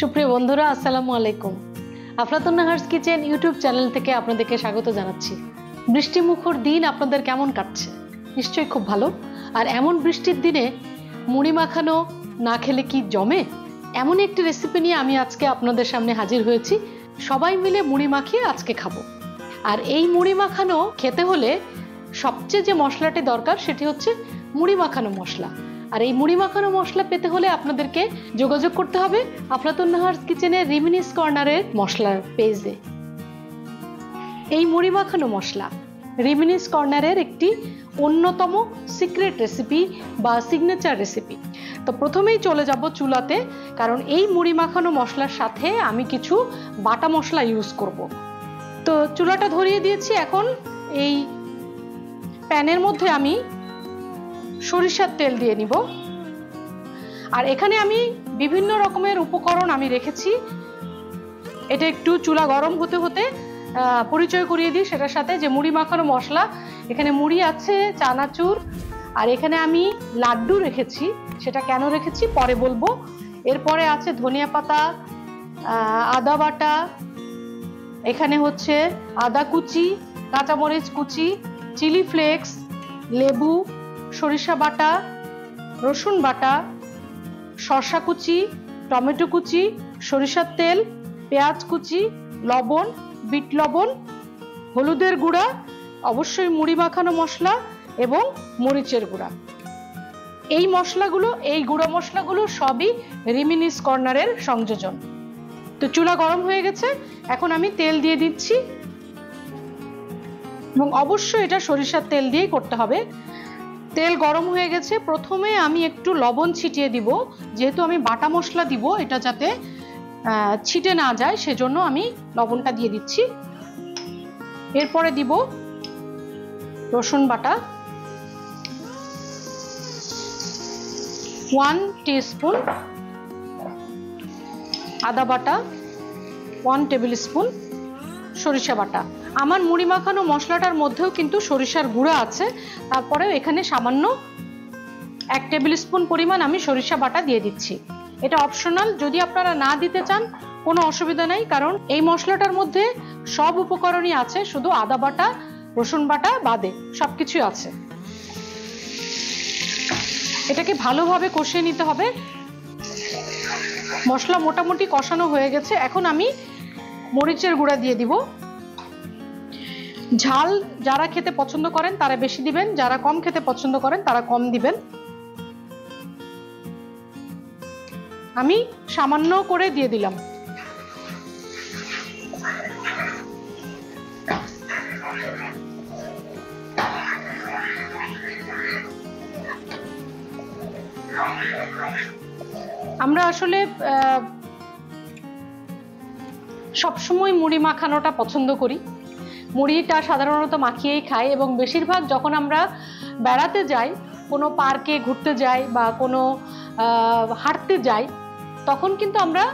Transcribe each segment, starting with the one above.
সুপ্রিয় বন্ধুরা, আসসালামু আলাইকুম। আফলাতুন নাহারস কিচেন ইউটিউব চ্যানেল থেকে আপনাদেরকে স্বাগত জানাচ্ছি। বৃষ্টিমুখর দিন আপনাদের কেমন কাটছে? নিশ্চয়ই খুব ভালো। আর এমন বৃষ্টির দিনে মুড়ি মাখানো না খেলে কি জমে? এমন একটি রেসিপি নিয়ে আমি আজকে আপনাদের সামনে হাজির হয়েছি। সবাই মিলে মুড়ি মাখিয়ে আজকে খাবো। আর এই মুড়ি মাখানো খেতে হলে সবচেয়ে যে মশলাটি দরকার সেটি হচ্ছে মুড়ি মাখানো মশলা। আর এই মুড়ি মাখানো মশলা পেতে হলে আপনাদেরকে যোগাযোগ করতে হবে আফলাতুন নাহারস কিচেনের রিমিনিস কর্নারের মশলার পেজে। এই মুড়ি মাখানো মশলা রিমিনিস কর্নারের একটি অন্যতম সিক্রেট রেসিপি বা সিগনেচার রেসিপি। তো প্রথমেই চলে যাব চুলাতে, কারণ এই মুড়ি মাখানো মশলার সাথে আমি কিছু বাটা মশলা ইউজ করব। তো চুলাটা ধরিয়ে দিয়েছি। এখন এই প্যানের মধ্যে আমি সরিষার তেল দিয়ে নিব। আর এখানে আমি বিভিন্ন রকমের উপকরণ আমি রেখেছি। এটা একটু চুলা গরম হতে হতে পরিচয় করিয়ে দিই সেটার সাথে, যে মুড়ি মাখানো মশলা। এখানে মুড়ি আছে, চানাচুর, আর এখানে আমি লাড্ডু রেখেছি। সেটা কেন রেখেছি পরে বলবো। এরপরে আছে ধনিয়া পাতা, আদা বাটা, এখানে হচ্ছে আদা কুচি, কাঁচামরিচ কুচি, চিলি ফ্লেক্স, লেবু, সরিষা বাটা, রসুন বাটা, শসা কুচি, টমেটো কুচি, সরিষার তেল, পেঁয়াজ কুচি, লবণ, বিট লবণ, হলুদের গুঁড়া, অবশ্যই মুড়ি মাখানো মশলা এবং মরিচের গুঁড়া। এই মশলাগুলো, এই গুঁড়ো মশলাগুলো সবই রিমিনিস কর্নারের সংযোজন। তো চুলা গরম হয়ে গেছে, এখন আমি তেল দিয়ে দিচ্ছি এবং অবশ্যই এটা সরিষার তেল দিয়েই করতে হবে। তেল গরম হয়ে গেছে। প্রথমে আমি একটু লবণ ছিটিয়ে দিব, যেহেতু আমি বাটা মশলা দিব, এটা যাতে ছিটে না যায় সেজন্য আমি লবণটা দিয়ে দিচ্ছি। এরপরে দিব রসুন বাটা 1 টিস্পুন, আদা বাটা 1 টেবিল স্পুন, সরিষা বাটা। আমার মুড়ি মাখানো মশলাটার মধ্যেও কিন্তু সরিষার গুঁড়া আছে, তারপরেও এখানে সামান্য 1 টেবিল স্পুন পরিমাণ আমি সরিষা বাটা দিয়ে দিচ্ছি। এটা অপশনাল, যদি আপনারা না দিতে চান কোনো অসুবিধা নেই, কারণ এই মশলাটার মধ্যে সব উপকরণই আছে, শুধু আদা বাটা রসুন বাটা বাদে সবকিছুই আছে। এটাকে ভালোভাবে কষিয়ে নিতে হবে। মশলা মোটামুটি কষানো হয়ে গেছে। এখন আমি মরিচের গুঁড়া দিয়ে দিব। ঝাল যারা খেতে পছন্দ করেন তারা বেশি দিবেন, যারা কম খেতে পছন্দ করেন তারা কম দিবেন। আমি সামান্য করে দিয়ে দিলাম। আমরা আসলে সবসময় মুড়ি মাখানোটা পছন্দ করি। মুড়িটা সাধারণত মাখিয়েই খাই, এবং বেশিরভাগ যখন আমরা বেড়াতে যাই, কোনো পার্কে ঘুরতে যাই বা কোনো হাঁটতে যাই, তখন কিন্তু আমরা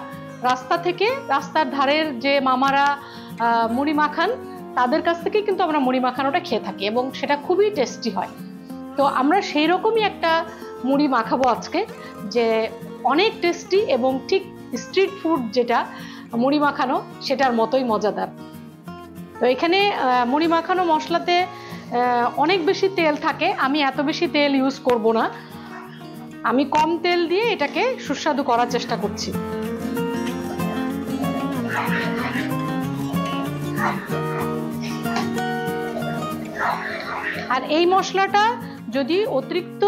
রাস্তা থেকে, রাস্তার ধারের যে মামারা মুড়ি মাখান তাদের কাছ থেকে কিন্তু আমরা মুড়ি মাখানোটা খেয়ে থাকি এবং সেটা খুবই টেস্টি হয়। তো আমরা সেই রকমই একটা মুড়ি মাখাবো আজকে, যে অনেক টেস্টি এবং ঠিক স্ট্রিট ফুড যেটা মুড়ি মাখানো সেটার মতোই মজাদার। তো এখানে মুড়ি মাখানো মশলাতে অনেক বেশি তেল থাকে। আমি এত বেশি তেল ইউজ করব না, আমি কম তেল দিয়ে এটাকে সুস্বাদু করার চেষ্টা করছি। আর এই মশলাটা যদি অতিরিক্ত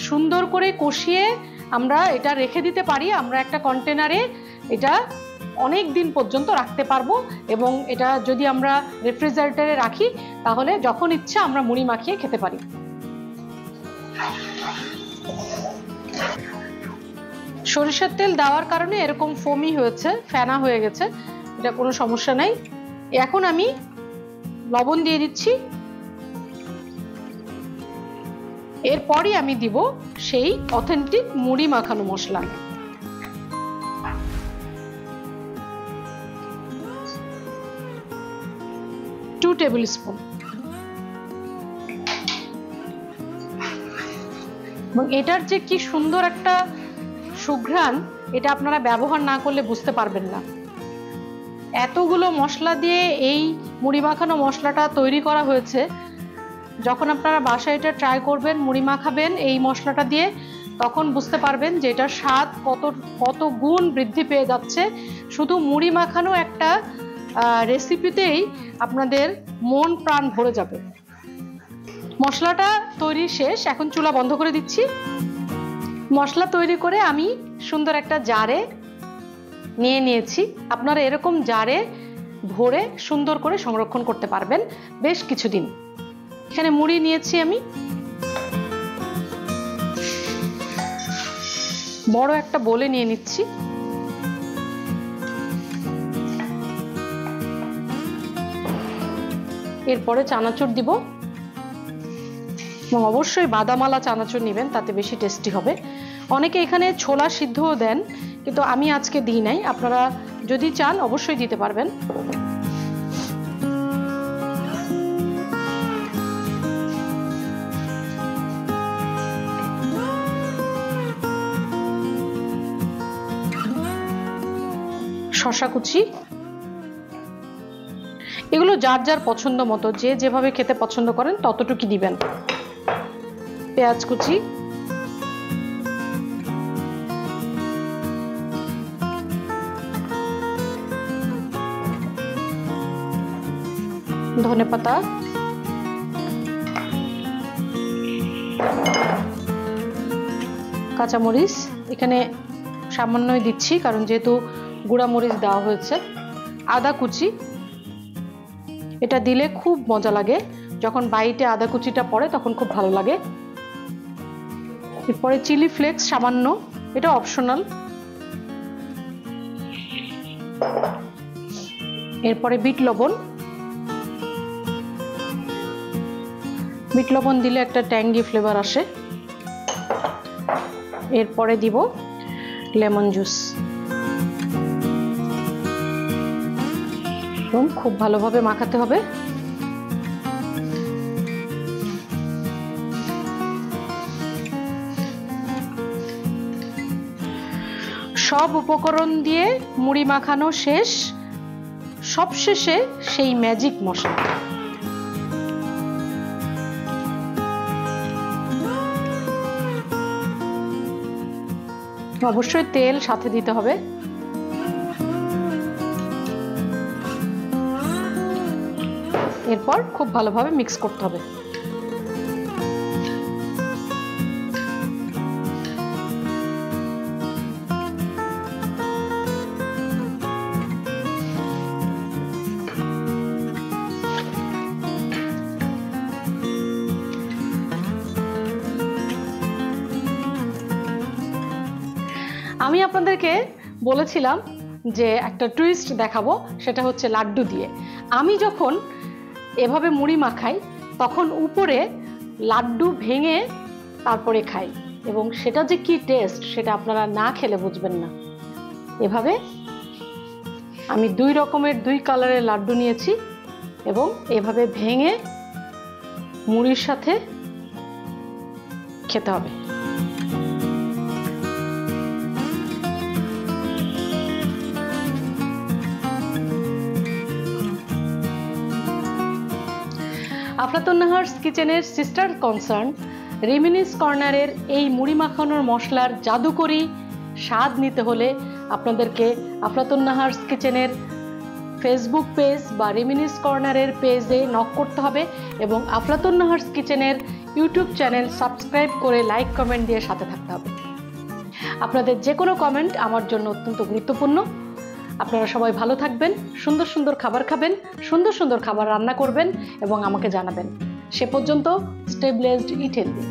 সুন্দর করে কষিয়ে আমরা এটা রেখে দিতে পারি, আমরা একটা কন্টেনারে এটা অনেক দিন পর্যন্ত রাখতে পারবো, এবং এটা যদি আমরা রেফ্রিজারেটরে রাখি তাহলে যখন ইচ্ছা আমরা মুড়ি মাখিয়ে খেতে পারি। সরিষার তেল দেওয়ার কারণে এরকম ফোমি হয়েছে, ফেনা হয়ে গেছে, এটা কোনো সমস্যা নাই। এখন আমি লবণ দিয়ে দিচ্ছি। এরপরই আমি দিব সেই অথেন্টিক মুড়ি মাখানো মশলা। Two table spoon. এবং এটার যে কি সুন্দর একটা সুঘ্রাণ, এটা আপনারা ব্যবহার না করলে বুঝতে পারবেন না। এতগুলো মশলা দিয়ে এই মুড়ি মাখানো মশলাটা তৈরি করা হয়েছে। যখন আপনারা বাসায় এটা ট্রাই করবেন, মুড়ি মাখাবেন এই মশলাটা দিয়ে, তখন বুঝতে পারবেন যে এটার স্বাদ কত গুণ বৃদ্ধি পেয়ে যাচ্ছে। শুধু মুড়ি মাখানো একটা রেসিপিতেই আপনাদের মন প্রাণ ভরে যাবে। মশলাটা তৈরি শেষ, এখন চুলা বন্ধ করে দিচ্ছি। মশলা তৈরি করে আমি সুন্দর একটা জারে নিয়ে নিয়েছি। আপনারা এরকম জারে ভরে সুন্দর করে সংরক্ষণ করতে পারবেন বেশ কিছুদিন। এখানে মুড়ি নিয়েছি আমি, বড় একটা বলে নিয়ে নিচ্ছি। এরপরে চানাচুর দিব, এবং অবশ্যই বাদামালা চানাচুর নেবেন, তাতে বেশি টেস্টি হবে। অনেকে এখানে ছোলা সিদ্ধও দেন, কিন্তু আমি আজকে দিই নাই। আপনারা যদি চান অবশ্যই দিতে পারবেন। শসা কুচি, এগুলো যার যার পছন্দ মতো, যে যেভাবে খেতে পছন্দ করেন ততটুকু দিবেন। পেঁয়াজ কুচি, ধনেপাতা, কাঁচামরিচ এখানে সামান্যই দিচ্ছি, কারণ যেহেতু গুঁড়া মরিচ দেওয়া হয়েছে। আদা কুচি, এটা দিলে খুব মজা লাগে, যখন বাইটে আদা কুচিটা পড়ে তখন খুব ভালো লাগে। এরপরে চিলি ফ্লেক্স সামান্য, এটা অপশনাল। এরপরে বিট লবণ, বিট লবণ দিলে একটা ট্যাঙ্গি ফ্লেভার আসে। এরপরে দিব লেমন জুস, এবং খুব ভালোভাবে মাখাতে হবে। সব উপকরণ দিয়ে মুড়ি মাখানো শেষ, সবশেষে সেই ম্যাজিক মশলা। অবশ্যই তেল সাথে দিতে হবে। এরপর খুব ভালোভাবে মিক্স করতে হবে। আমি আপনাদেরকে বলেছিলাম যে একটা টুইস্ট দেখাবো, সেটা হচ্ছে লাড্ডু দিয়ে। আমি যখন এভাবে মুড়ি মাখাই তখন উপরে লাড্ডু ভেঙে তারপরে খাই, এবং সেটা যে কি টেস্ট সেটা আপনারা না খেলে বুঝবেন না। এভাবে আমি 2 রকমের 2 কালারের লাড্ডু নিয়েছি, এবং এভাবে ভেঙে মুড়ির সাথে খেতে হবে। আফলাতুন নাহার্স কিচেনের সিস্টার কনসার্ন রেমিনিস কর্নারের এই মুড়ি মাখানোর মশলার জাদুকরি স্বাদ নিতে হলে আপনাদেরকে আফলাতুন নাহার্স কিচেনের ফেসবুক পেজ বা রেমিনিস কর্নারের পেজে নক করতে হবে, এবং আফলাতুন নাহার্স কিচেনের ইউটিউব চ্যানেল সাবস্ক্রাইব করে লাইক কমেন্ট দিয়ে সাথে থাকতে হবে। আপনাদের যে কোনো কমেন্ট আমার জন্য অত্যন্ত গুরুত্বপূর্ণ। আপনারা সবাই ভালো থাকবেন, সুন্দর সুন্দর খাবার খাবেন, সুন্দর সুন্দর খাবার রান্না করবেন এবং আমাকে জানাবেন। সে পর্যন্ত স্টে ব্লেসড, ইট হেলদি।